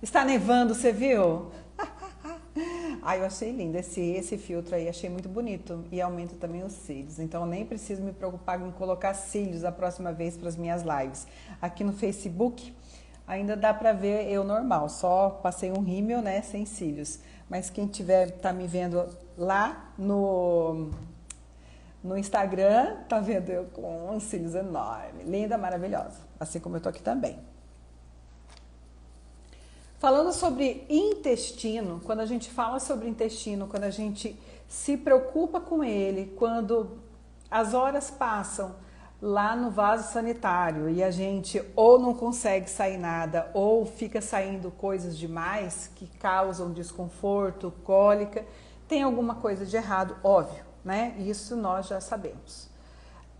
Está nevando, você viu? Ai, eu achei lindo esse filtro aí, achei muito bonito e aumenta também os cílios. Então eu nem preciso me preocupar em colocar cílios a próxima vez para as minhas lives. Aqui no Facebook ainda dá para ver eu normal, só passei um rímel, né, sem cílios. Mas quem tá me vendo lá no Instagram, tá vendo eu com uns cílios enormes, linda, maravilhosa, assim como eu tô aqui também. Falando sobre intestino, quando a gente fala sobre intestino, quando a gente se preocupa com ele, quando as horas passam lá no vaso sanitário e a gente ou não consegue sair nada ou fica saindo coisas demais que causam desconforto, cólica, tem alguma coisa de errado, óbvio, né? Isso nós já sabemos.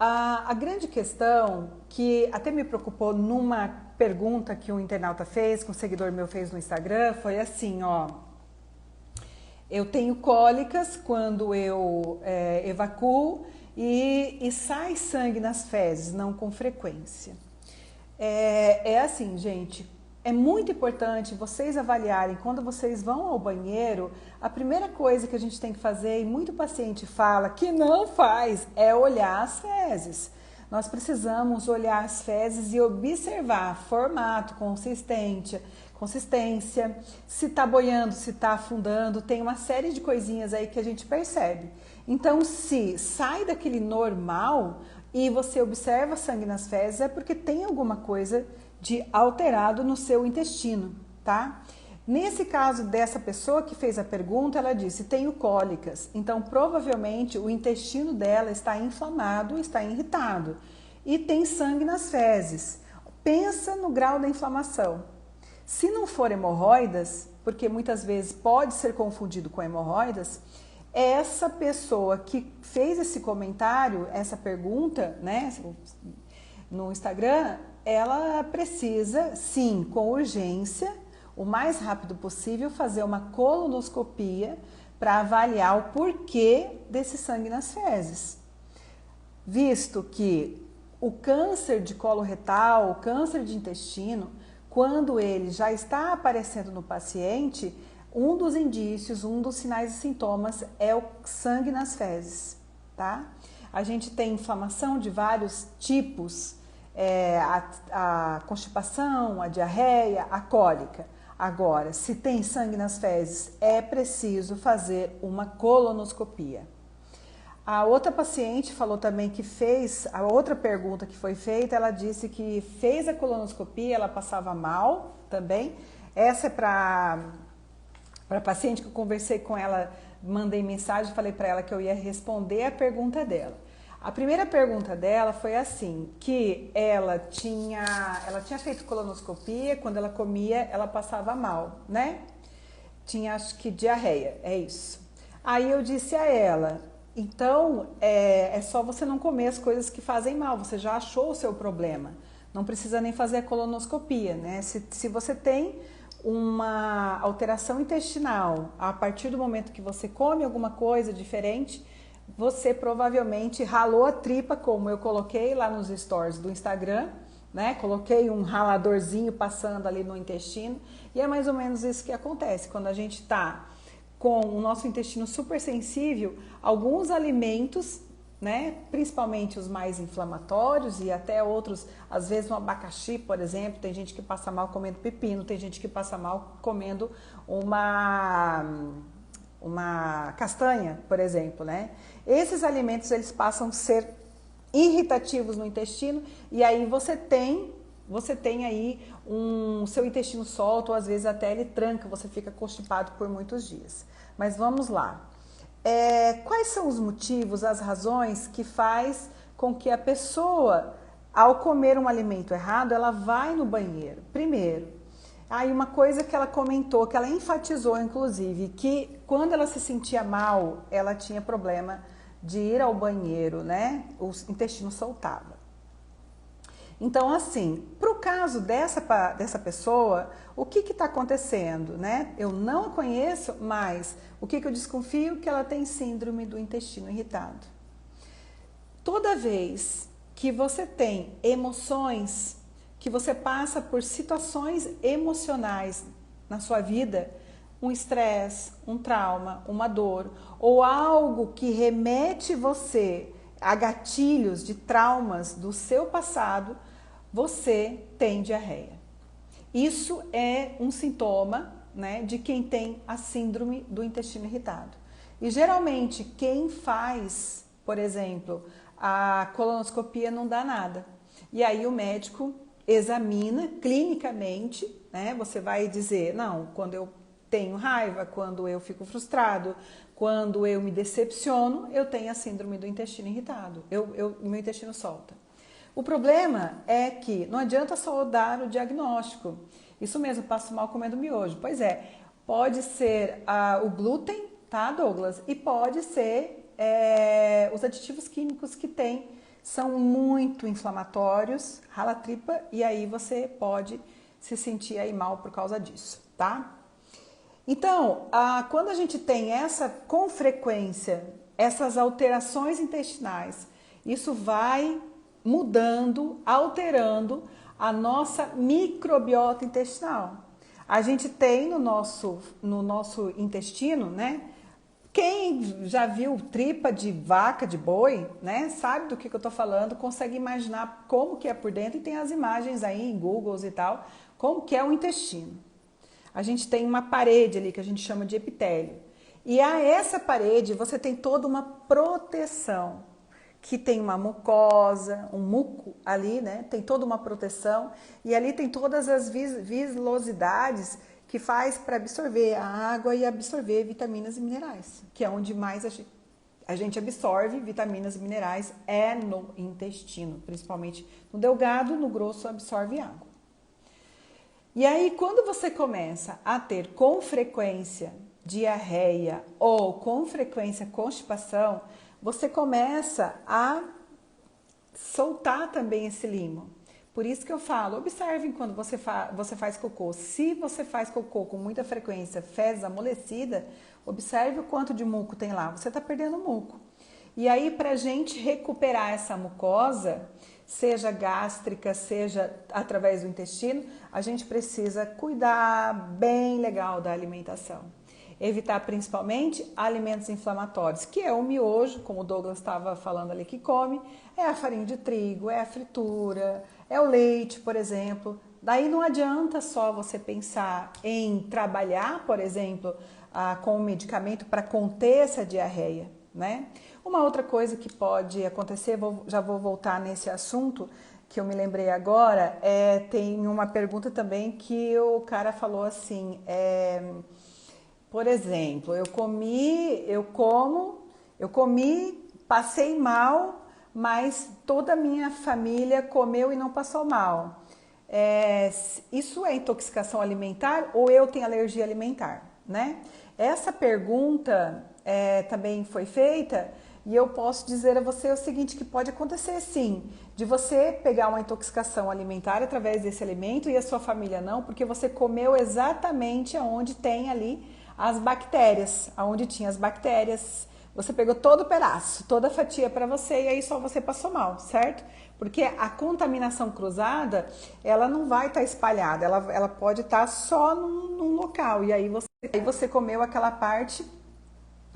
A grande questão, que até me preocupou numa pergunta que um internauta fez, que um seguidor meu fez no Instagram, foi assim, ó. Eu tenho cólicas quando eu evacuo e sai sangue nas fezes, não com frequência. É assim, gente, é muito importante vocês avaliarem quando vocês vão ao banheiro, a primeira coisa que a gente tem que fazer, e muito paciente fala que não faz, é olhar as fezes. Nós precisamos olhar as fezes e observar formato, consistência, se está boiando, se está afundando, tem uma série de coisinhas aí que a gente percebe. Então, se sai daquele normal e você observa sangue nas fezes, é porque tem alguma coisa de alterado no seu intestino, tá? Nesse caso dessa pessoa que fez a pergunta, ela disse, tenho cólicas, então provavelmente o intestino dela está inflamado, está irritado e tem sangue nas fezes. Pensa no grau da inflamação. Se não for hemorroidas, porque muitas vezes pode ser confundido com hemorroidas, essa pessoa que fez esse comentário, essa pergunta, né, no Instagram, ela precisa, sim, com urgência, o mais rápido possível, fazer uma colonoscopia para avaliar o porquê desse sangue nas fezes. Visto que o câncer de colo retal, o câncer de intestino, quando ele já está aparecendo no paciente, um dos indícios, um dos sinais e sintomas é o sangue nas fezes, tá? A gente tem inflamação de vários tipos, a constipação, a diarreia, a cólica. Agora, se tem sangue nas fezes, é preciso fazer uma colonoscopia. A outra paciente falou também que fez, a outra pergunta que foi feita, ela disse que fez a colonoscopia, ela passava mal também. Essa é para paciente que eu conversei com ela, mandei mensagem, falei para ela que eu ia responder a pergunta dela. A primeira pergunta dela foi assim, que ela tinha feito colonoscopia, quando ela comia, ela passava mal, né? Tinha, acho que, diarreia, é isso. Aí eu disse a ela, então, é só você não comer as coisas que fazem mal, você já achou o seu problema. Não precisa nem fazer a colonoscopia, né? Se você tem uma alteração intestinal a partir do momento que você come alguma coisa diferente, você provavelmente ralou a tripa, como eu coloquei lá nos stories do Instagram, né? Coloquei um raladorzinho passando ali no intestino, e é mais ou menos isso que acontece quando a gente está com o nosso intestino super sensível. Alguns alimentos, né, principalmente os mais inflamatórios e até outros, às vezes um abacaxi, por exemplo, tem gente que passa mal comendo pepino, tem gente que passa mal comendo uma castanha, por exemplo, né? Esses alimentos, eles passam a ser irritativos no intestino e aí você tem aí seu intestino solto, ou às vezes até ele tranca, você fica constipado por muitos dias. Mas vamos lá. Quais são os motivos, as razões que faz com que a pessoa, ao comer um alimento errado, ela vai no banheiro? Primeiro, aí uma coisa que ela comentou, que ela enfatizou inclusive, que quando ela se sentia mal, ela tinha problema de ir ao banheiro, né? O intestino soltava. Então, assim, para o caso dessa pessoa, o que está acontecendo, né? Eu não a conheço, mas o que eu desconfio? Que ela tem síndrome do intestino irritado. Toda vez que você tem emoções, que você passa por situações emocionais na sua vida um estresse, um trauma, uma dor, ou algo que remete você a gatilhos de traumas do seu passado, você tem diarreia. Isso é um sintoma, né, de quem tem a síndrome do intestino irritado. E geralmente quem faz, por exemplo, a colonoscopia não dá nada. E aí o médico examina clinicamente, né? Você vai dizer, não, quando eu tenho raiva, quando eu fico frustrado, quando eu me decepciono, eu tenho a síndrome do intestino irritado. Meu intestino solta. O problema é que não adianta só dar o diagnóstico. Isso mesmo, passo mal comendo miojo. Pois é, pode ser o glúten, tá, Douglas? E pode ser os aditivos químicos que tem, são muito inflamatórios, rala a tripa, e aí você pode se sentir aí mal por causa disso, tá? Então, quando a gente tem com frequência, essas alterações intestinais, isso vai mudando, alterando a nossa microbiota intestinal. A gente tem no nosso intestino, né? Quem já viu tripa de vaca, de boi, né? Sabe do que eu tô falando, consegue imaginar como que é por dentro, e tem as imagens aí em Google e tal, como que é o intestino. A gente tem uma parede ali que a gente chama de epitélio. E a essa parede você tem toda uma proteção, que tem uma mucosa, um muco ali, né? Tem toda uma proteção, e ali tem todas as viscosidades que faz para absorver a água e absorver vitaminas e minerais, que é onde mais a gente absorve vitaminas e minerais, é no intestino, principalmente no delgado, no grosso absorve água. E aí, quando você começa a ter com frequência diarreia ou com frequência constipação, você começa a soltar também esse limo. Por isso que eu falo, observem quando você faz cocô. Se você faz cocô com muita frequência, fezes amolecida, observe o quanto de muco tem lá. Você está perdendo muco. E aí, para a gente recuperar essa mucosa, seja gástrica, seja através do intestino, a gente precisa cuidar bem legal da alimentação. Evitar principalmente alimentos inflamatórios, que é o miojo, como o Douglas estava falando ali que come, é a farinha de trigo, é a fritura, é o leite, por exemplo. Daí não adianta só você pensar em trabalhar, por exemplo, com um medicamento para conter essa diarreia, né? Uma outra coisa que pode acontecer, já vou voltar nesse assunto, que eu me lembrei agora, tem uma pergunta também que o cara falou assim, por exemplo, eu comi, passei mal, mas toda a minha família comeu e não passou mal. Isso é intoxicação alimentar ou eu tenho alergia alimentar, né? Essa pergunta também foi feita e eu posso dizer a você o seguinte, que pode acontecer sim, de você pegar uma intoxicação alimentar através desse alimento e a sua família não, porque você comeu exatamente onde tem ali as bactérias, aonde tinha as bactérias, você pegou todo o pedaço, toda a fatia para você e aí só você passou mal, certo? Porque a contaminação cruzada, ela não vai estar espalhada, ela pode estar só num local e aí você comeu aquela parte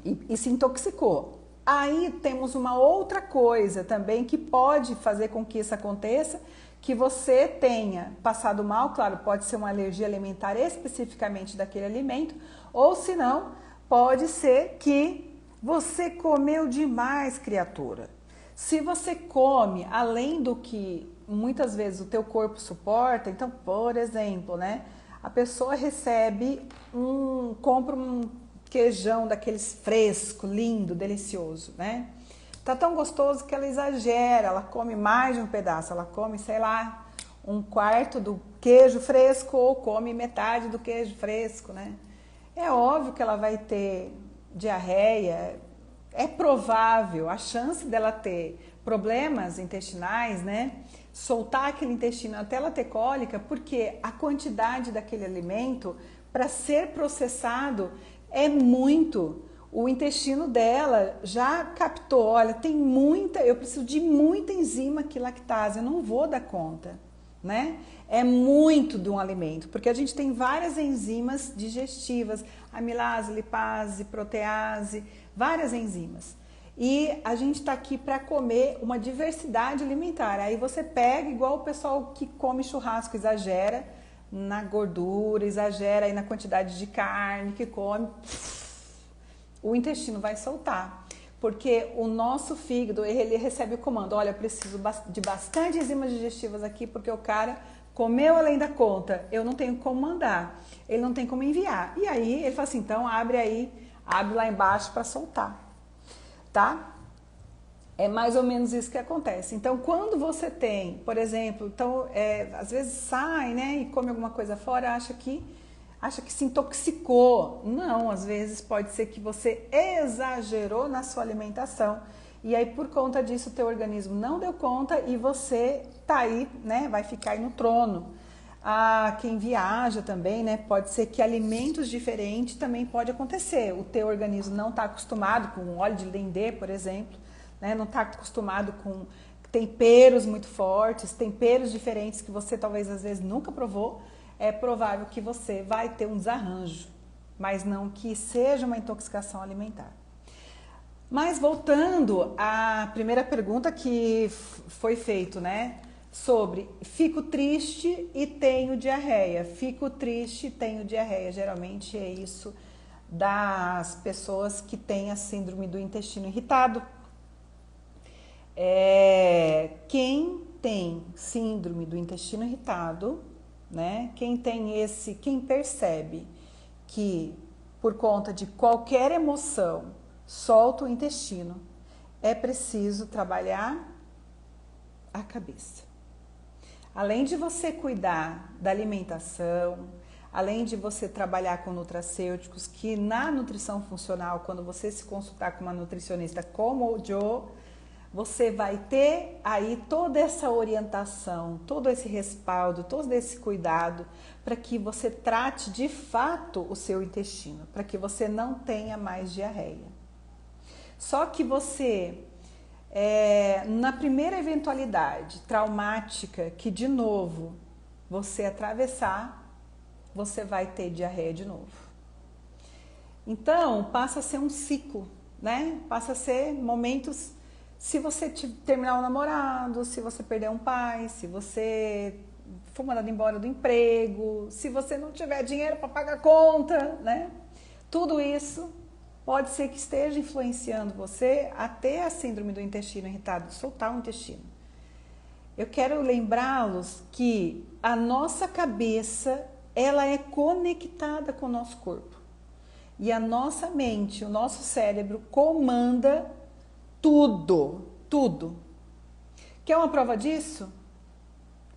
e se intoxicou. Aí temos uma outra coisa também que pode fazer com que isso aconteça, que você tenha passado mal, claro, pode ser uma alergia alimentar especificamente daquele alimento, ou se não, pode ser que você comeu demais, criatura. Se você come além do que muitas vezes o teu corpo suporta, então, por exemplo, né, a pessoa compra um queijão daqueles fresco, lindo, delicioso, né? Tá tão gostoso que ela exagera, ela come mais de um pedaço, ela come, sei lá, um quarto do queijo fresco ou come metade do queijo fresco, né? É óbvio que ela vai ter diarreia, é provável, a chance dela ter problemas intestinais, né? Soltar aquele intestino até ela ter cólica, porque a quantidade daquele alimento para ser processado é muito. O intestino dela já captou, olha, eu preciso de muita enzima aqui lactase, eu não vou dar conta, né? É muito de um alimento, porque a gente tem várias enzimas digestivas, amilase, lipase, protease, várias enzimas. E a gente está aqui para comer uma diversidade alimentar. Aí você pega, igual o pessoal que come churrasco, exagera na gordura, exagera aí na quantidade de carne que come, o intestino vai soltar. Porque o nosso fígado, ele recebe o comando, olha, eu preciso de bastante enzimas digestivas aqui, porque o cara comeu além da conta, eu não tenho como mandar, ele não tem como enviar. E aí ele fala assim, então abre lá embaixo para soltar, tá? É mais ou menos isso que acontece. Então, quando você tem, por exemplo, então, às vezes sai, né, e come alguma coisa fora, acha que se intoxicou. Não, às vezes pode ser que você exagerou na sua alimentação e aí por conta disso o teu organismo não deu conta e você tá aí, né, vai ficar aí no trono. Quem viaja também, né, pode ser que alimentos diferentes também pode acontecer. O teu organismo não está acostumado com óleo de dendê, por exemplo, né, não está acostumado com temperos muito fortes, temperos diferentes que você talvez às vezes nunca provou. É provável que você vai ter um desarranjo, mas não que seja uma intoxicação alimentar. Mas voltando à primeira pergunta que foi feita, né? Sobre fico triste e tenho diarreia. Fico triste e tenho diarreia. Geralmente é isso das pessoas que têm a síndrome do intestino irritado. Quem tem síndrome do intestino irritado, né? Quem percebe que por conta de qualquer emoção solta o intestino, é preciso trabalhar a cabeça. Além de você cuidar da alimentação, além de você trabalhar com nutracêuticos, que na nutrição funcional, quando você se consultar com uma nutricionista como o Joe, você vai ter aí toda essa orientação, todo esse respaldo, todo esse cuidado para que você trate de fato o seu intestino, para que você não tenha mais diarreia. Só que você, na primeira eventualidade traumática que de novo você atravessar, você vai ter diarreia de novo. Então passa a ser um ciclo, né? Passa a ser momentos. Se você terminar um namorado, se você perder um pai, se você for mandado embora do emprego, se você não tiver dinheiro para pagar a conta, né? Tudo isso pode ser que esteja influenciando você a ter a síndrome do intestino irritado, soltar o intestino. Eu quero lembrá-los que a nossa cabeça, ela é conectada com o nosso corpo. E a nossa mente, o nosso cérebro comanda tudo, tudo. Quer uma prova disso?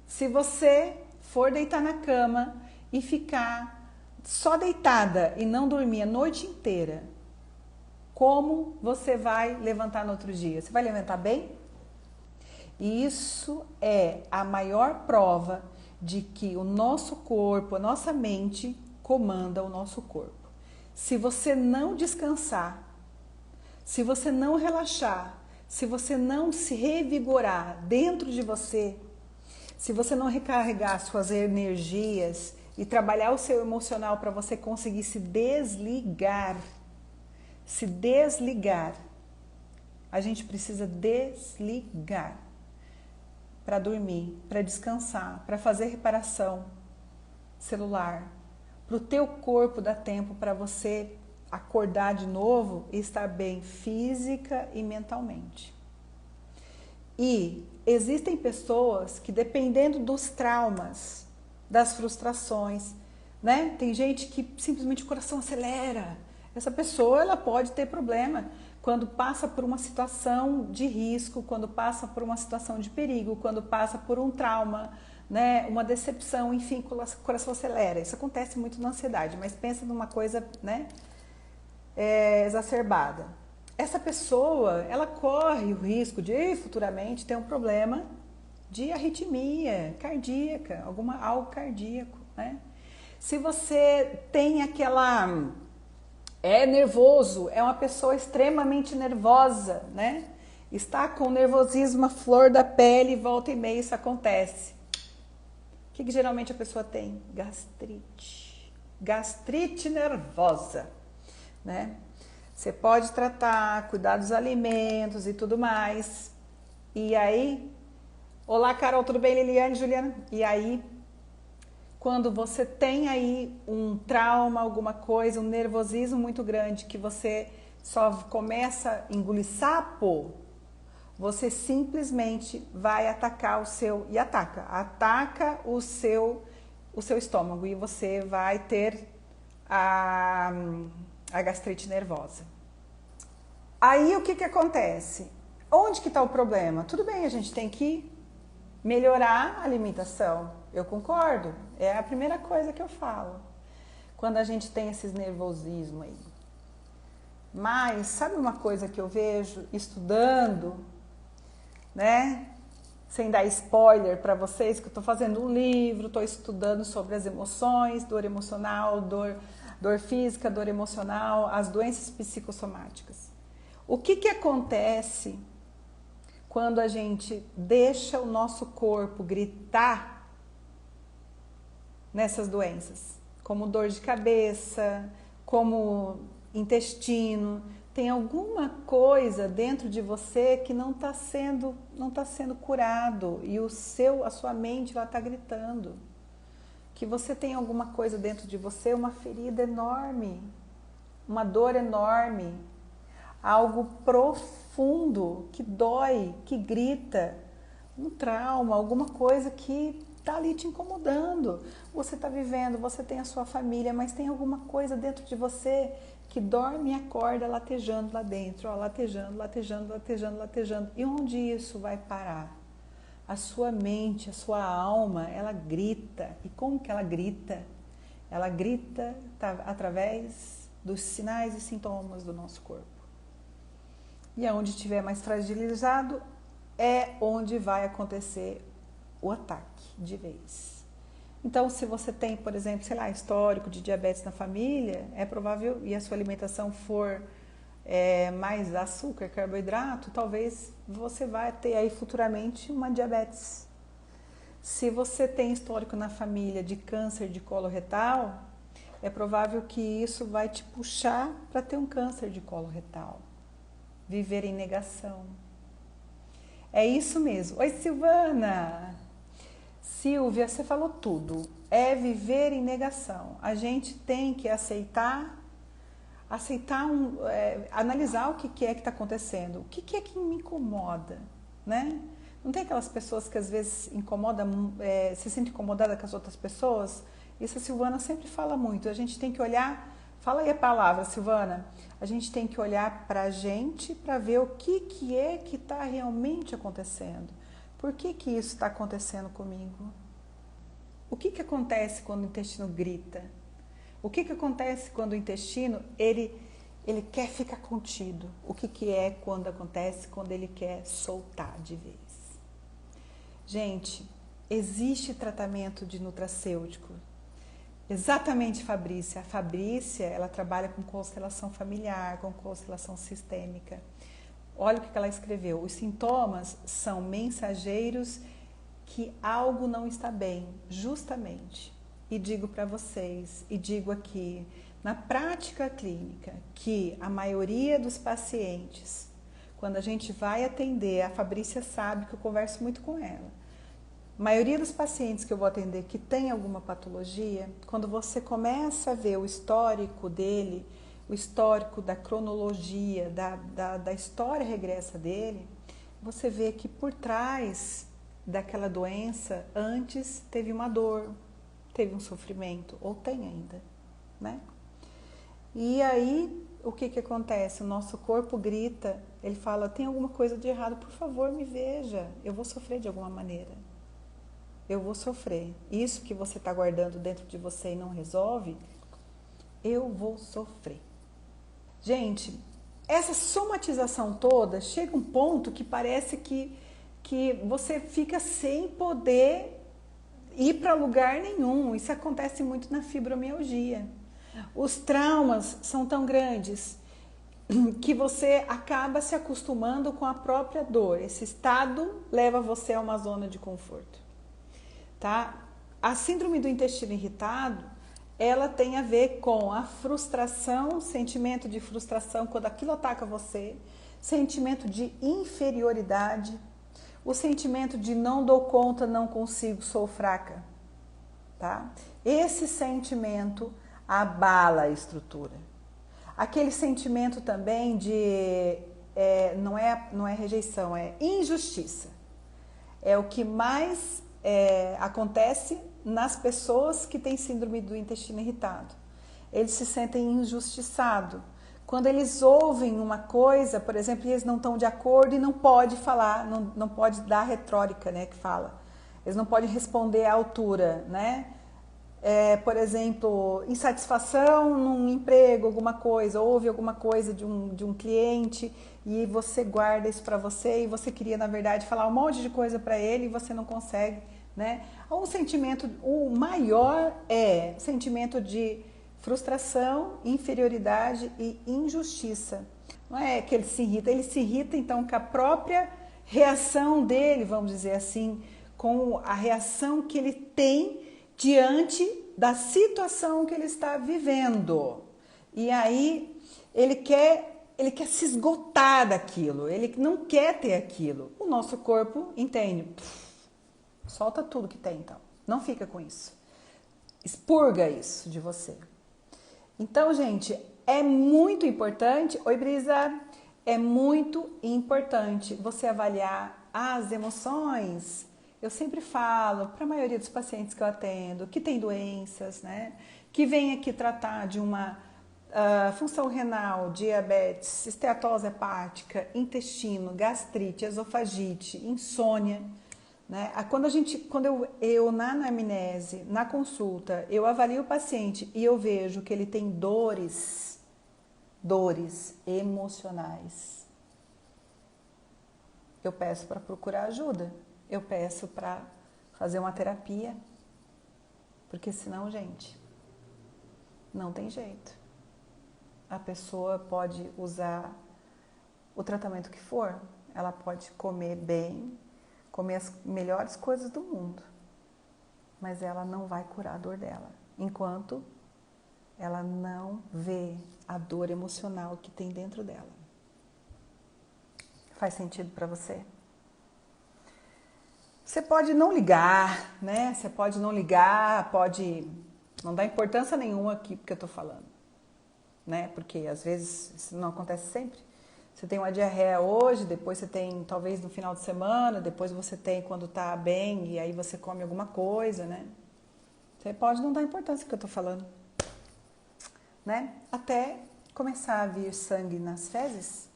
Se você for deitar na cama e ficar só deitada e não dormir a noite inteira, como você vai levantar no outro dia? Você vai levantar bem? E isso é a maior prova de que o nosso corpo, a nossa mente comanda o nosso corpo. Se você não descansar, se você não relaxar, se você não se revigorar dentro de você, se você não recarregar suas energias e trabalhar o seu emocional para você conseguir se desligar, a gente precisa desligar para dormir, para descansar, para fazer reparação celular, para o teu corpo dar tempo para você acordar de novo e estar bem física e mentalmente. E existem pessoas que, dependendo dos traumas, das frustrações, né? Tem gente que simplesmente o coração acelera. Essa pessoa, ela pode ter problema quando passa por uma situação de risco, quando passa por uma situação de perigo, quando passa por um trauma, né? Uma decepção, enfim, o coração acelera. Isso acontece muito na ansiedade, mas pensa numa coisa, né? Exacerbada. Essa pessoa, ela corre o risco de futuramente ter um problema de arritmia cardíaca, algo cardíaco, né? Se você tem é nervoso, é uma pessoa extremamente nervosa, né? Está com nervosismo à flor da pele, volta e meia isso acontece. que geralmente a pessoa tem? Gastrite. Gastrite nervosa, né? Você pode tratar, cuidar dos alimentos e tudo mais. E aí, olá Carol, tudo bem, Liliane, Juliana? E aí, quando você tem aí um trauma, alguma coisa, um nervosismo muito grande, que você só começa a engolir sapo, você simplesmente vai atacar o seu, e ataca o seu estômago, e você vai ter a gastrite nervosa. Aí o que acontece? Onde que está o problema? Tudo bem, a gente tem que melhorar a alimentação, eu concordo, é a primeira coisa que eu falo, quando a gente tem esses nervosismos aí. Mas sabe uma coisa que eu vejo estudando, né? Sem dar spoiler para vocês, que eu estou fazendo um livro, estou estudando sobre as emoções, dor emocional, dor física, dor emocional, as doenças psicossomáticas. O que acontece quando a gente deixa o nosso corpo gritar nessas doenças? Como dor de cabeça, como intestino, tem alguma coisa dentro de você que não está sendo curado e a sua mente está gritando que você tem alguma coisa dentro de você, uma ferida enorme, uma dor enorme, algo profundo que dói, que grita, um trauma, alguma coisa que está ali te incomodando. Você está vivendo, você tem a sua família, mas tem alguma coisa dentro de você que dorme e acorda latejando lá dentro, ó, latejando, latejando, latejando, latejando. E onde isso vai parar? A sua mente, a sua alma, ela grita. E como que ela grita? Ela grita através dos sinais e sintomas do nosso corpo. E aonde estiver mais fragilizado é onde vai acontecer o ataque de vez. Então, se você tem, por exemplo, sei lá, histórico de diabetes na família, é provável, e a sua alimentação for mais açúcar, carboidrato, talvez você vai ter aí futuramente uma diabetes. Se você tem histórico na família de câncer de colo retal, é provável que isso vai te puxar para ter um câncer de colo retal. Viver em negação. É isso mesmo. Oi, Silvana! Silvia, você falou tudo. É viver em negação. A gente tem que aceitar analisar o que é que está acontecendo. O que é que me incomoda, né? Não tem aquelas pessoas que às vezes se sentem incomodadas com as outras pessoas? Isso a Silvana sempre fala muito. A gente tem que olhar, fala aí a palavra, Silvana. A gente tem que olhar para a gente para ver o que é que está realmente acontecendo. Por que isso está acontecendo comigo? O que acontece quando o intestino grita? O que acontece quando o intestino ele quer ficar contido? O que é quando acontece quando ele quer soltar de vez? Gente, existe tratamento de nutracêutico. Exatamente, Fabrícia. A Fabrícia, ela trabalha com constelação familiar, com constelação sistêmica. Olha o que ela escreveu. Os sintomas são mensageiros que algo não está bem, justamente. E digo para vocês, e digo aqui, na prática clínica, que a maioria dos pacientes, quando a gente vai atender, a Fabrícia sabe que eu converso muito com ela. A maioria dos pacientes que eu vou atender que tem alguma patologia, quando você começa a ver o histórico dele, o histórico da cronologia, da história regressa dele, você vê que por trás daquela doença, antes teve uma dor, teve um sofrimento, ou tem ainda, né? E aí, o que acontece? O nosso corpo grita, ele fala, tem alguma coisa de errado, por favor, me veja, eu vou sofrer de alguma maneira. Eu vou sofrer. Isso que você está guardando dentro de você e não resolve, eu vou sofrer. Gente, essa somatização toda chega um ponto que parece que você fica sem poder ir para lugar nenhum. Isso acontece muito na fibromialgia. Os traumas são tão grandes que você acaba se acostumando com a própria dor. Esse estado leva você a uma zona de conforto, tá? a síndrome do intestino irritado, ela tem a ver com a frustração, sentimento de frustração quando aquilo ataca você, sentimento de inferioridade, o sentimento de não dou conta, não consigo, sou fraca, tá? Esse sentimento abala a estrutura. Aquele sentimento também de, não é rejeição, é injustiça. É o que mais acontece nas pessoas que têm síndrome do intestino irritado. Eles se sentem injustiçados. Quando eles ouvem uma coisa, por exemplo, e eles não estão de acordo e não pode falar, não pode dar retórica, né, que fala. Eles não podem responder à altura, né? Por exemplo, insatisfação num emprego, alguma coisa, ouve alguma coisa de um cliente e você guarda isso para você e você queria, na verdade, falar um monte de coisa para ele e você não consegue, né? Um sentimento, o maior é o sentimento de frustração, inferioridade e injustiça. Não é que ele se irrita então com a própria reação dele, vamos dizer assim, com a reação que ele tem diante da situação que ele está vivendo. E aí ele quer se esgotar daquilo, ele não quer ter aquilo. O nosso corpo entende, solta tudo que tem então, não fica com isso. Expurga isso de você. Então, gente, é muito importante, oi Brisa, é muito importante você avaliar as emoções. Eu sempre falo para a maioria dos pacientes que eu atendo, que tem doenças, né, que vem aqui tratar de uma função renal, diabetes, esteatose hepática, intestino, gastrite, esofagite, insônia, né? Quando eu na anamnese, na consulta, eu avalio o paciente e eu vejo que ele tem dores emocionais, eu peço para procurar ajuda, eu peço para fazer uma terapia, porque senão, gente, não tem jeito. A pessoa pode usar o tratamento que for, ela pode comer bem, comer as melhores coisas do mundo, mas ela não vai curar a dor dela, enquanto ela não vê a dor emocional que tem dentro dela. Faz sentido para você? Você pode não ligar, né? Você pode não ligar, pode não dar importância nenhuma aqui porque eu tô falando, né? Porque às vezes isso não acontece sempre. Você tem uma diarreia hoje, depois você tem talvez no final de semana, depois você tem quando tá bem e aí você come alguma coisa, né? Você pode não dar importância que eu tô falando, né? Até começar a vir sangue nas fezes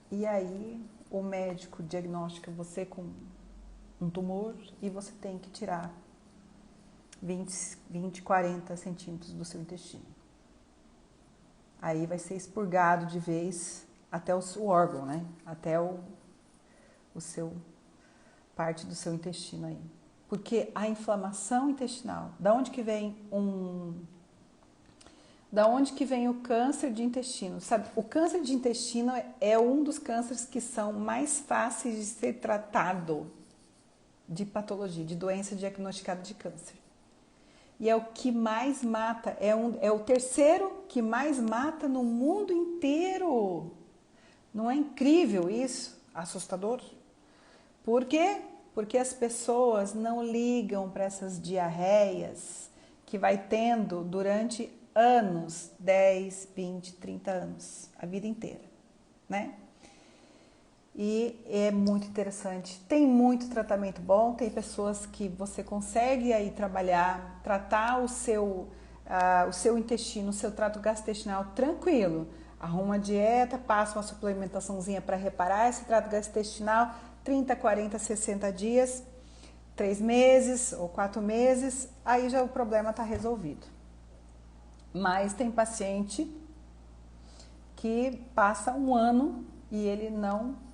e aí o médico diagnostica você com um tumor e você tem que tirar 20, 40 centímetros do seu intestino. Aí vai ser expurgado de vez até o órgão, né? Até o seu parte do seu intestino aí. Porque a inflamação intestinal, da onde que vem o câncer de intestino? Sabe, o câncer de intestino é um dos cânceres que são mais fáceis de ser tratado de patologia, de doença diagnosticada de câncer. E é o que mais mata, é o terceiro que mais mata no mundo inteiro. Não é incrível isso? Assustador? Por quê? Porque as pessoas não ligam para essas diarreias que vai tendo durante anos, 10, 20, 30 anos, a vida inteira, né? E é muito interessante, tem muito tratamento bom, tem pessoas que você consegue aí tratar o seu intestino, o seu trato gastrointestinal tranquilo. Arruma uma dieta, passa uma suplementaçãozinha para reparar esse trato gastrointestinal, 30, 40, 60 dias, 3 meses ou 4 meses, aí já o problema está resolvido. Mas tem paciente que passa um ano e ele não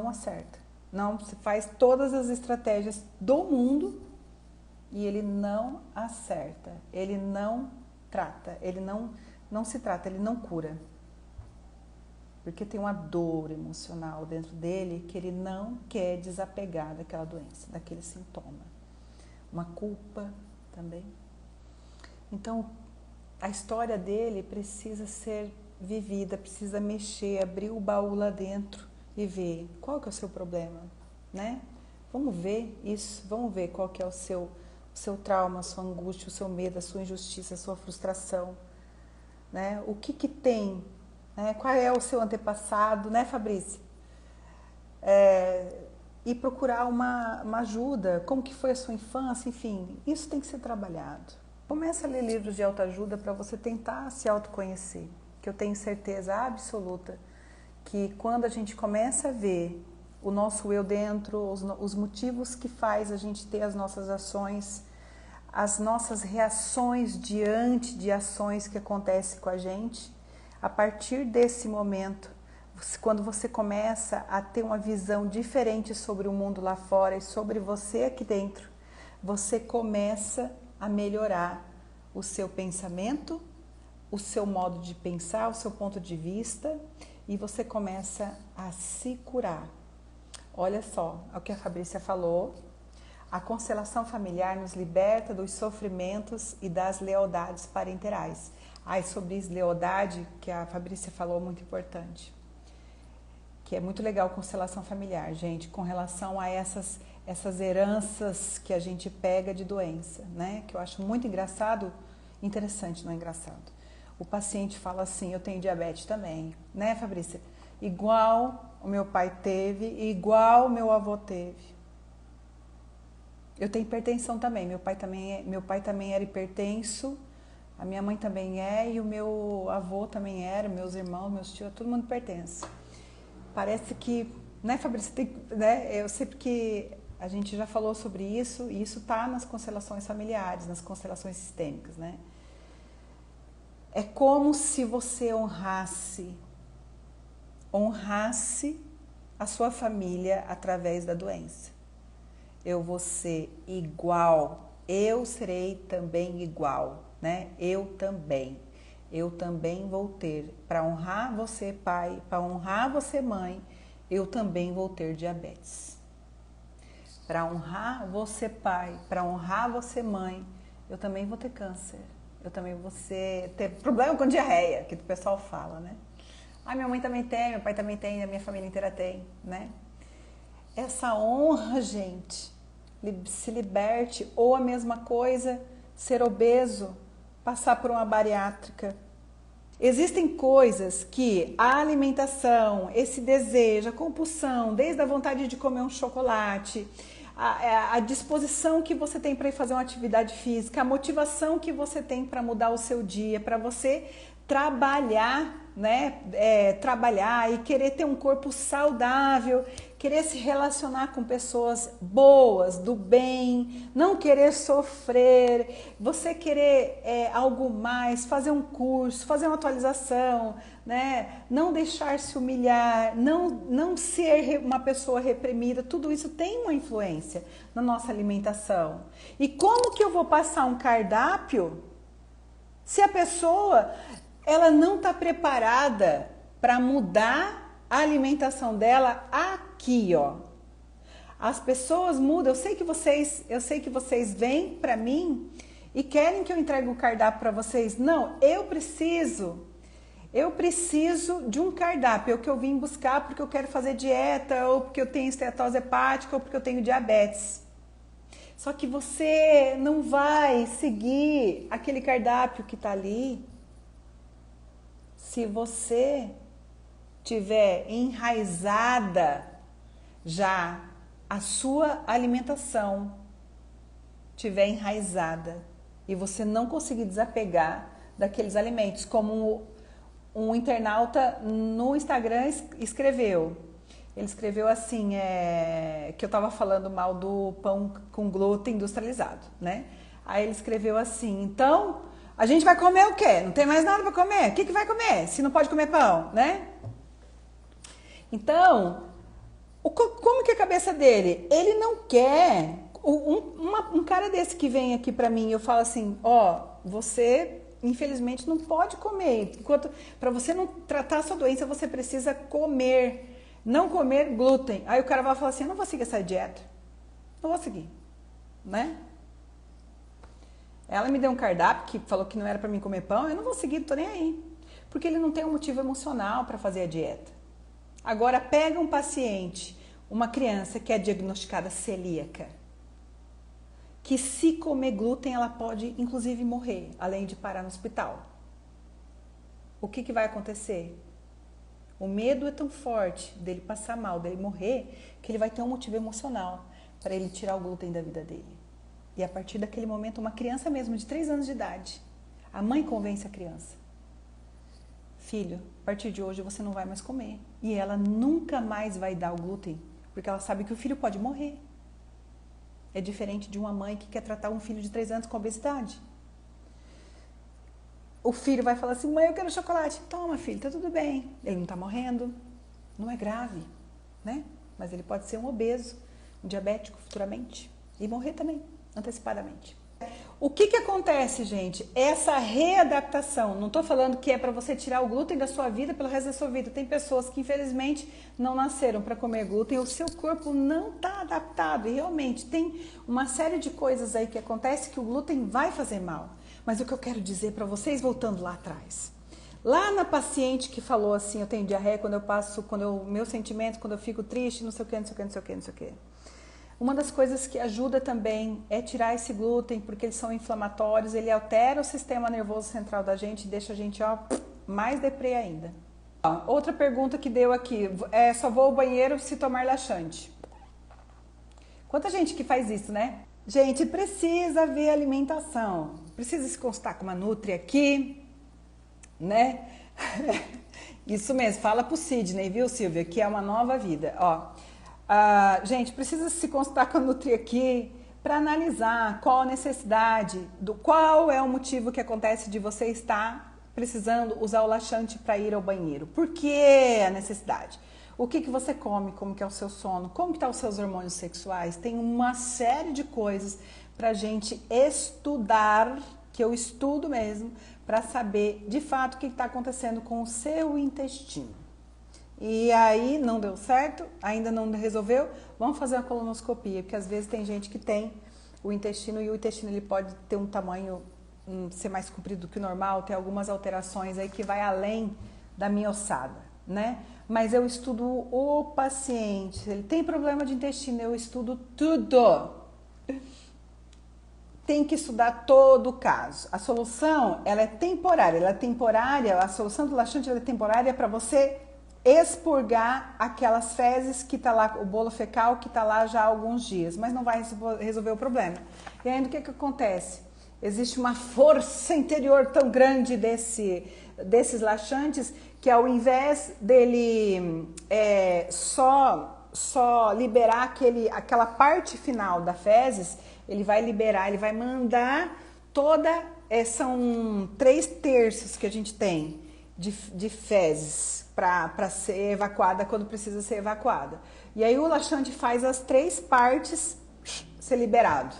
acerta. Não, se faz todas as estratégias do mundo e ele não acerta. Ele não trata, ele não se trata, ele não cura. Porque tem uma dor emocional dentro dele que ele não quer desapegar daquela doença, daquele sintoma. uma culpa também. Então, a história dele precisa ser vivida, precisa mexer, abrir o baú lá dentro e ver qual que é o seu problema, né? Vamos ver isso, vamos ver qual que é o seu trauma, a sua angústia, o seu medo, a sua injustiça, a sua frustração, né? O que tem, né? Qual é o seu antepassado, né, Fabrícia? E procurar uma ajuda, como que foi a sua infância, enfim, isso tem que ser trabalhado. Comece a ler livros de autoajuda para você tentar se autoconhecer, que eu tenho certeza absoluta que quando a gente começa a ver o nosso eu dentro, os motivos que faz a gente ter as nossas ações, as nossas reações diante de ações que acontecem com a gente, a partir desse momento, quando você começa a ter uma visão diferente sobre o mundo lá fora e sobre você aqui dentro, você começa a melhorar o seu pensamento, o seu modo de pensar, o seu ponto de vista, e você começa a se curar. Olha só, é o que a Fabrícia falou, a constelação familiar nos liberta dos sofrimentos e das lealdades parenterais. Sobre lealdade, que a Fabrícia falou, muito importante. Que é muito legal constelação familiar, gente, com relação a essas heranças que a gente pega de doença, né? Que eu acho muito interessante, não é engraçado. O paciente fala assim, eu tenho diabetes também, né, Fabrícia? Igual o meu pai teve, igual o meu avô teve. Eu tenho hipertensão também, meu pai também era hipertenso, a minha mãe também e o meu avô também era, meus irmãos, meus tios, todo mundo hipertenso. Parece que, né, Fabrícia, né, eu sei porque a gente já falou sobre isso, e isso está nas constelações familiares, nas constelações sistêmicas, né? É como se você honrasse a sua família através da doença. Eu vou ser igual, eu serei também igual, né? Eu também vou ter, para honrar você pai, para honrar você mãe, eu também vou ter diabetes. Para honrar você pai, para honrar você mãe, eu também vou ter câncer. Eu também vou ter problema com diarreia, que o pessoal fala, né? Minha mãe também tem, meu pai também tem, a minha família inteira tem, né? Essa honra, gente, se liberte, ou a mesma coisa, ser obeso, passar por uma bariátrica. Existem coisas que a alimentação, esse desejo, a compulsão, desde a vontade de comer um chocolate, a disposição que você tem para ir fazer uma atividade física, a motivação que você tem para mudar o seu dia, para você trabalhar, né? Trabalhar e querer ter um corpo saudável, querer se relacionar com pessoas boas, do bem, não querer sofrer, você querer algo mais, fazer um curso, fazer uma atualização, né? Não deixar se humilhar, não ser uma pessoa reprimida, tudo isso tem uma influência na nossa alimentação. E como que eu vou passar um cardápio se a pessoa ela não está preparada para mudar a alimentação dela aqui, ó? As pessoas mudam. Eu sei que vocês vêm para mim e querem que eu entregue o cardápio para vocês. Não, eu preciso de um cardápio, é o que eu vim buscar porque eu quero fazer dieta, ou porque eu tenho esteatose hepática, ou porque eu tenho diabetes. Só que você não vai seguir aquele cardápio que está ali se você tiver enraizada já a sua alimentação, tiver enraizada e você não conseguir desapegar daqueles alimentos, como um internauta no Instagram escreveu. Ele escreveu assim, que eu estava falando mal do pão com glúten industrializado, né? Aí ele escreveu assim, então, a gente vai comer o quê? Não tem mais nada para comer? O que vai comer se não pode comer pão, né? Então, como que é a cabeça dele? Ele não quer... Um cara desse que vem aqui para mim, eu falo assim, você... infelizmente não pode comer, para você não tratar a sua doença você precisa comer, não comer glúten. Aí o cara vai falar assim, eu não vou seguir essa dieta, não vou seguir, né? Ela me deu um cardápio que falou que não era para mim comer pão, eu não vou seguir, não tô nem aí. Porque ele não tem um motivo emocional para fazer a dieta. Agora, pega um paciente, uma criança que é diagnosticada celíaca, que se comer glúten ela pode inclusive morrer, além de parar no hospital. O que vai acontecer? O medo é tão forte dele passar mal, dele morrer, que ele vai ter um motivo emocional para ele tirar o glúten da vida dele. E a partir daquele momento, uma criança mesmo de 3 anos de idade, a mãe convence a criança: filho, a partir de hoje você não vai mais comer. E ela nunca mais vai dar o glúten, porque ela sabe que o filho pode morrer. É diferente de uma mãe que quer tratar um filho de 3 anos com obesidade. O filho vai falar assim: mãe, eu quero chocolate. Toma, filho, tá tudo bem. Ele não tá morrendo, não é grave, né? Mas ele pode ser um obeso, um diabético futuramente e morrer também, antecipadamente. O que acontece, gente? Essa readaptação, não estou falando que é para você tirar o glúten da sua vida pelo resto da sua vida. Tem pessoas que infelizmente não nasceram para comer glúten, o seu corpo não está adaptado e realmente tem uma série de coisas aí que acontece que o glúten vai fazer mal. Mas o que eu quero dizer para vocês, voltando lá atrás, lá na paciente que falou assim: eu tenho diarreia quando eu passo, meu sentimento, quando eu fico triste, não sei o que, não sei o que, não sei o que, não sei o que. Uma das coisas que ajuda também é tirar esse glúten, porque eles são inflamatórios, ele altera o sistema nervoso central da gente e deixa a gente, ó, mais deprê ainda. Outra pergunta que deu aqui, só vou ao banheiro se tomar laxante. Quanta gente que faz isso, né? Gente, precisa ver alimentação, precisa se constar com uma nutri aqui, né? Isso mesmo, fala pro Sidney, viu, Silvia, que é uma nova vida, ó. Gente, precisa se constar com a Nutri aqui para analisar qual a necessidade, qual é o motivo que acontece de você estar precisando usar o laxante para ir ao banheiro. Por que a necessidade? O que você come, como que é o seu sono, como que estão os seus hormônios sexuais. Tem uma série de coisas para a gente estudar, que eu estudo mesmo, para saber de fato o que está acontecendo com o seu intestino. E aí não deu certo, ainda não resolveu, vamos fazer uma colonoscopia, porque às vezes tem gente que tem o intestino e o intestino ele pode ter um tamanho, ser mais comprido do que o normal, ter algumas alterações aí que vai além da minha ossada, né? Mas eu estudo o paciente, se ele tem problema de intestino, eu estudo tudo. Tem que estudar todo o caso. A solução, ela é temporária, a solução do laxante ela é temporária para você expurgar aquelas fezes que tá lá, o bolo fecal que tá lá já há alguns dias, mas não vai resolver o problema. E ainda o que acontece? Existe uma força interior tão grande desses laxantes que ao invés dele só liberar aquela parte final da fezes, ele vai liberar, ele vai mandar são 3/3 que a gente tem de fezes para ser evacuada quando precisa ser evacuada. E aí o laxante faz as 3 partes ser liberado.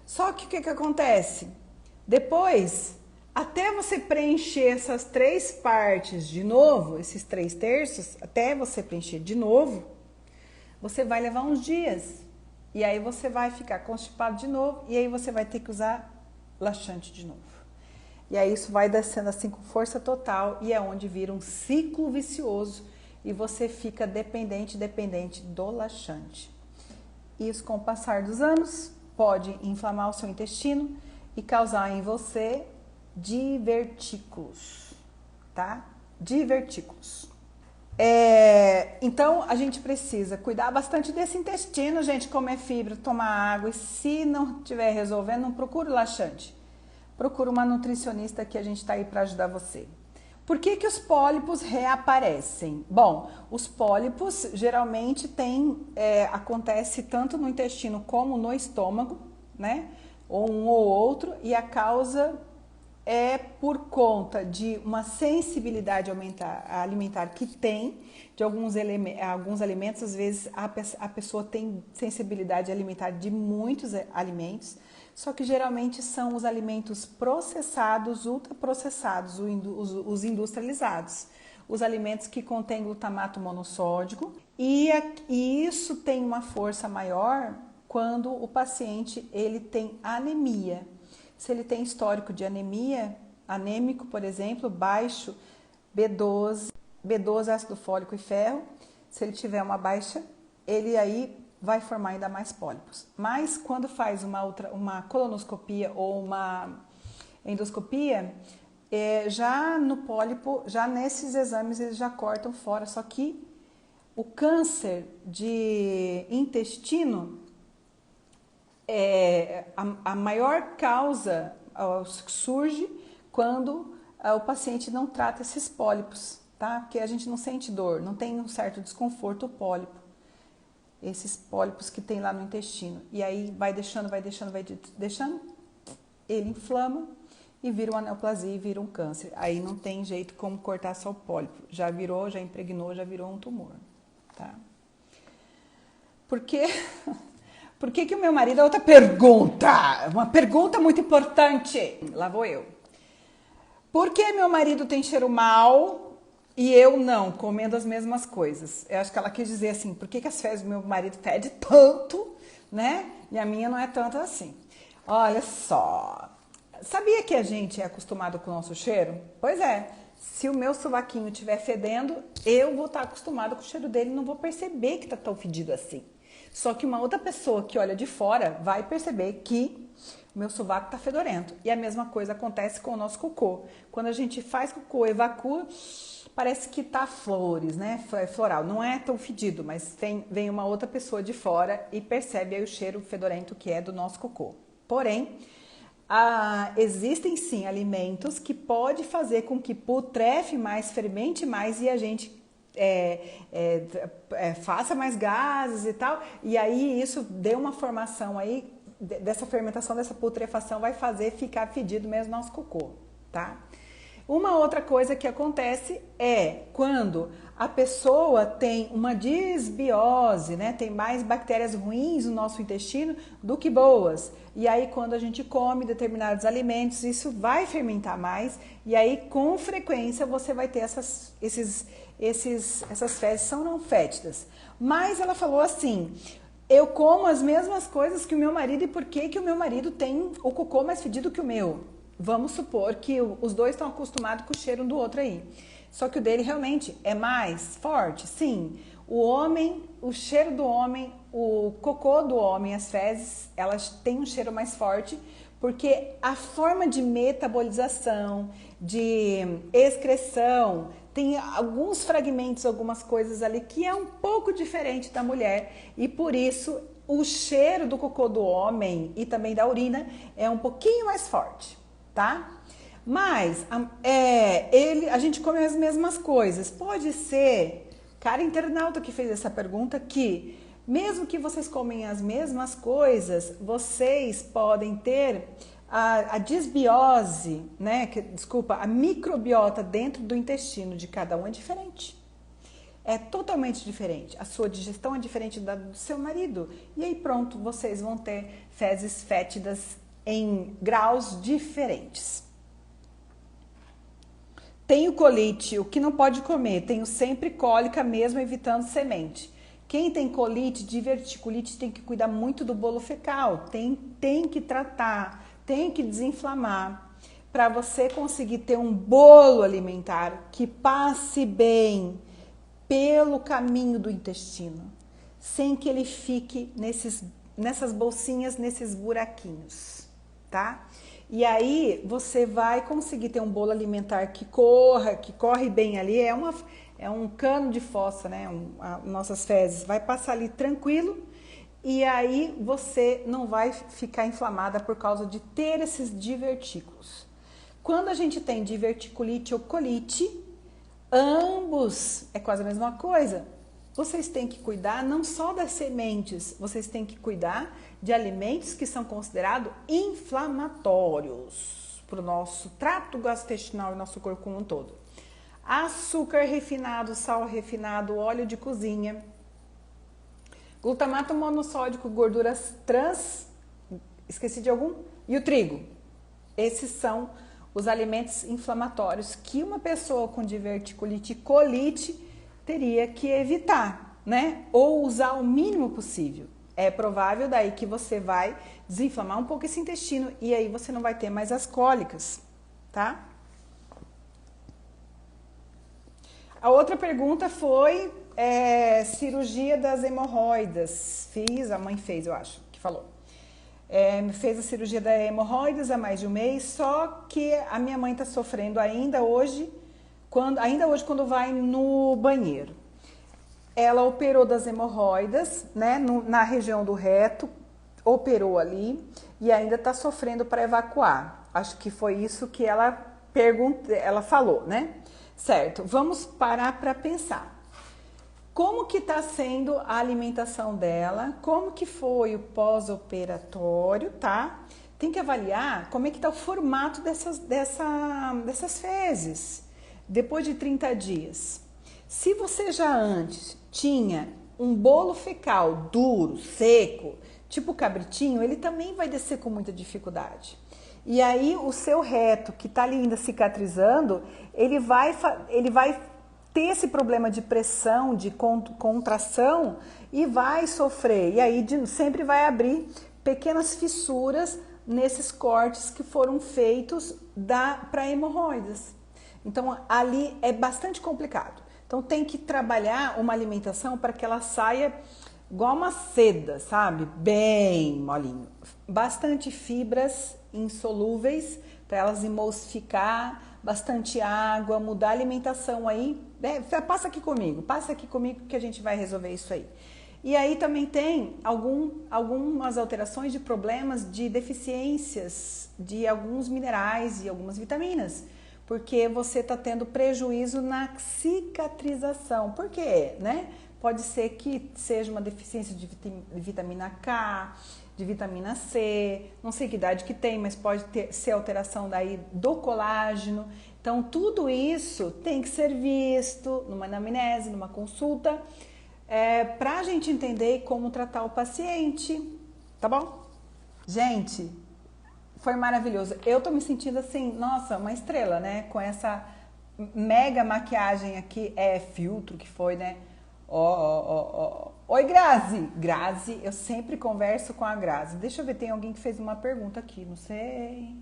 Só que o que acontece? Depois, até você preencher essas 3 partes de novo, esses 3/3, até você preencher de novo, você vai levar uns dias. E aí você vai ficar constipado de novo e aí você vai ter que usar laxante de novo. E aí isso vai descendo assim com força total e é onde vira um ciclo vicioso e você fica dependente do laxante. Isso com o passar dos anos pode inflamar o seu intestino e causar em você divertículos, tá? Divertículos. Então a gente precisa cuidar bastante desse intestino, gente, comer fibra, tomar água e se não estiver resolvendo, não procure laxante. Procura uma nutricionista que a gente está aí para ajudar você. Por que os pólipos reaparecem? Bom, os pólipos geralmente acontece tanto no intestino como no estômago, né? Ou um ou outro, e a causa é por conta de uma sensibilidade alimentar que tem, de alguns alimentos, às vezes a pessoa tem sensibilidade alimentar de muitos alimentos, só que geralmente são os alimentos processados, ultraprocessados, os industrializados. Os alimentos que contêm glutamato monossódico e isso tem uma força maior quando o paciente ele tem anemia. Se ele tem histórico de anemia, anêmico, por exemplo, baixo B12, ácido fólico e ferro, se ele tiver uma baixa, ele aí vai formar ainda mais pólipos. Mas quando faz uma colonoscopia ou uma endoscopia, já no pólipo, já nesses exames eles já cortam fora, só que o câncer de intestino, a maior causa surge quando o paciente não trata esses pólipos, tá? Porque a gente não sente dor, não tem um certo desconforto o pólipo, esses pólipos que tem lá no intestino. E aí vai deixando, ele inflama e vira uma neoplasia e vira um câncer. Aí não tem jeito como cortar só o pólipo. Já virou, já impregnou, já virou um tumor, tá? Por que que o meu marido... Outra pergunta, uma pergunta muito importante. Lá vou eu. Por que meu marido tem cheiro mal e eu não, comendo as mesmas coisas? Eu acho que ela quis dizer assim, por que as fezes do meu marido fedem tanto, né? E a minha não é tanto assim. Olha só, sabia que a gente é acostumado com o nosso cheiro? Pois é, se o meu sovaquinho estiver fedendo, eu vou estar acostumado com o cheiro dele e não vou perceber que está tão fedido assim. Só que uma outra pessoa que olha de fora vai perceber que o meu sovaco está fedorento. E a mesma coisa acontece com o nosso cocô. Quando a gente faz cocô, evacua, parece que tá flores, né? Floral. Não é tão fedido, mas vem uma outra pessoa de fora e percebe aí o cheiro fedorento que é do nosso cocô. Porém, existem sim alimentos que pode fazer com que putrefe mais, fermente mais e a gente faça mais gases e tal, e aí isso deu uma formação aí, dessa fermentação, dessa putrefação vai fazer ficar fedido mesmo nosso cocô, tá? Uma outra coisa que acontece é quando a pessoa tem uma disbiose, né? Tem mais bactérias ruins no nosso intestino do que boas. E aí quando a gente come determinados alimentos, isso vai fermentar mais e aí com frequência você vai ter essas fezes são não fétidas. Mas ela falou assim, eu como as mesmas coisas que o meu marido e por que o meu marido tem o cocô mais fedido que o meu? Vamos supor que os dois estão acostumados com o cheiro um do outro aí. Só que o dele realmente é mais forte, sim. O cheiro do homem, o cocô do homem, as fezes, elas têm um cheiro mais forte porque a forma de metabolização, de excreção, tem alguns fragmentos, algumas coisas ali que é um pouco diferente da mulher e por isso o cheiro do cocô do homem e também da urina é um pouquinho mais forte, tá? Mas a gente come as mesmas coisas. Pode ser, cara internauta que fez essa pergunta, que mesmo que vocês comem as mesmas coisas, vocês podem ter a disbiose, né? A microbiota dentro do intestino de cada um é diferente. É totalmente diferente. A sua digestão é diferente da do seu marido. E aí pronto, vocês vão ter fezes fétidas em graus diferentes. Tenho colite, o que não pode comer? Tenho sempre cólica, mesmo evitando semente. Quem tem colite, diverticulite, tem que cuidar muito do bolo fecal. Tem que tratar, tem que desinflamar. Para você conseguir ter um bolo alimentar que passe bem pelo caminho do intestino, sem que ele fique nessas bolsinhas, nesses buraquinhos, tá? E aí você vai conseguir ter um bolo alimentar que corre bem ali, é um cano de fossa, né? Nossas fezes vai passar ali tranquilo e aí você não vai ficar inflamada por causa de ter esses divertículos. Quando a gente tem diverticulite ou colite, ambos é quase a mesma coisa. Vocês têm que cuidar não só das sementes, vocês têm que cuidar de alimentos que são considerados inflamatórios para o nosso trato gastrointestinal e nosso corpo como um todo. Açúcar refinado, sal refinado, óleo de cozinha, glutamato monossódico, gorduras trans, esqueci de algum? E o trigo. Esses são os alimentos inflamatórios que uma pessoa com diverticulite e colite teria que evitar, né? Ou usar o mínimo possível. é provável daí que você vai desinflamar um pouco esse intestino e aí você não vai ter mais as cólicas, tá? A outra pergunta foi cirurgia das hemorroidas. Fiz, a mãe fez, eu acho, que falou. Fez a cirurgia das hemorroidas há mais de um mês, só que a minha mãe está sofrendo ainda hoje quando vai no banheiro. Ela operou das hemorroidas, né, na região do reto, operou ali e ainda está sofrendo para evacuar. Acho que foi isso que ela falou, né? Certo, vamos parar para pensar. Como que está sendo a alimentação dela? Como que foi o pós-operatório, tá? Tem que avaliar como é que está o formato dessas fezes depois de 30 dias. Se você já antes tinha um bolo fecal duro, seco, tipo cabritinho, ele também vai descer com muita dificuldade. E aí o seu reto, que está ali ainda cicatrizando, ele vai ter esse problema de pressão, de contração e vai sofrer. E aí sempre vai abrir pequenas fissuras nesses cortes que foram feitos para hemorroidas. Então ali é bastante complicado. Então tem que trabalhar uma alimentação para que ela saia igual uma seda, sabe? Bem molinho. Bastante fibras insolúveis para elas emulsificar, bastante água, mudar a alimentação aí. Passa aqui comigo que a gente vai resolver isso aí. E aí também tem algumas alterações de problemas de deficiências de alguns minerais e algumas vitaminas, porque você está tendo prejuízo na cicatrização. Por quê? Né? Pode ser que seja uma deficiência de vitamina K, de vitamina C, não sei que idade que tem, mas pode ser alteração daí do colágeno. Então, tudo isso tem que ser visto numa anamnese, numa consulta, para a gente entender como tratar o paciente, tá bom? Gente, foi maravilhoso. Eu tô me sentindo assim, nossa, uma estrela, né? Com essa mega maquiagem aqui, filtro que foi, né? Oi, Grazi! Grazi, eu sempre converso com a Grazi. Deixa eu ver, tem alguém que fez uma pergunta aqui, não sei.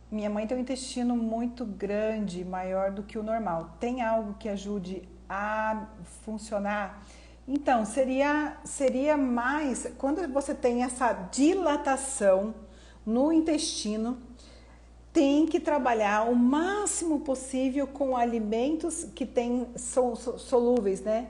Minha mãe tem um intestino muito grande, maior do que o normal. Tem algo que ajude a funcionar? Então, seria mais... Quando você tem essa dilatação no intestino, tem que trabalhar o máximo possível com alimentos que são solúveis, né?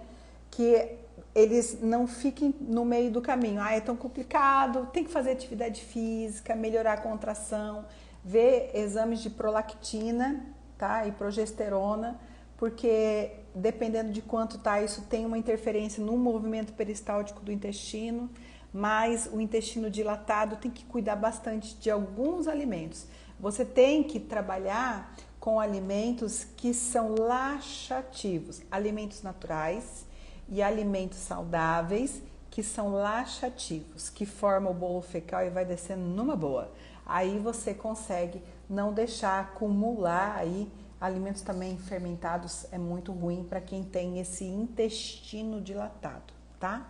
Que eles não fiquem no meio do caminho. É tão complicado, tem que fazer atividade física, melhorar a contração, ver exames de prolactina, tá? E progesterona, porque dependendo de quanto tá, isso tem uma interferência no movimento peristáltico do intestino, mas o intestino dilatado tem que cuidar bastante de alguns alimentos. Você tem que trabalhar com alimentos que são laxativos, alimentos naturais e alimentos saudáveis que são laxativos, que formam o bolo fecal e vai descendo numa boa. Aí você consegue não deixar acumular aí alimentos também fermentados, é muito ruim para quem tem esse intestino dilatado, tá?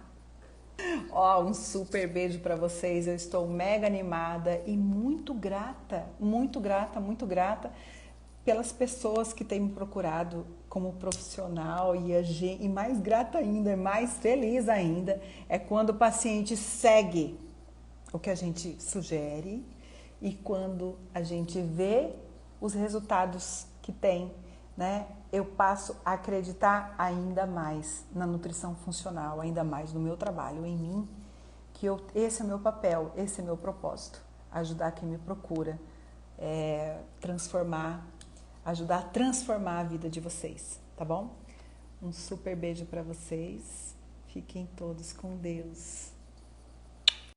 Um super beijo para vocês, eu estou mega animada e muito grata pelas pessoas que têm me procurado como profissional e mais grata ainda, mais feliz ainda, é quando o paciente segue o que a gente sugere e quando a gente vê os resultados que tem, né? Eu passo a acreditar ainda mais na nutrição funcional, ainda mais no meu trabalho, em mim, que esse é meu papel, esse é meu propósito, ajudar quem me procura, ajudar a transformar a vida de vocês, tá bom? Um super beijo para vocês, fiquem todos com Deus.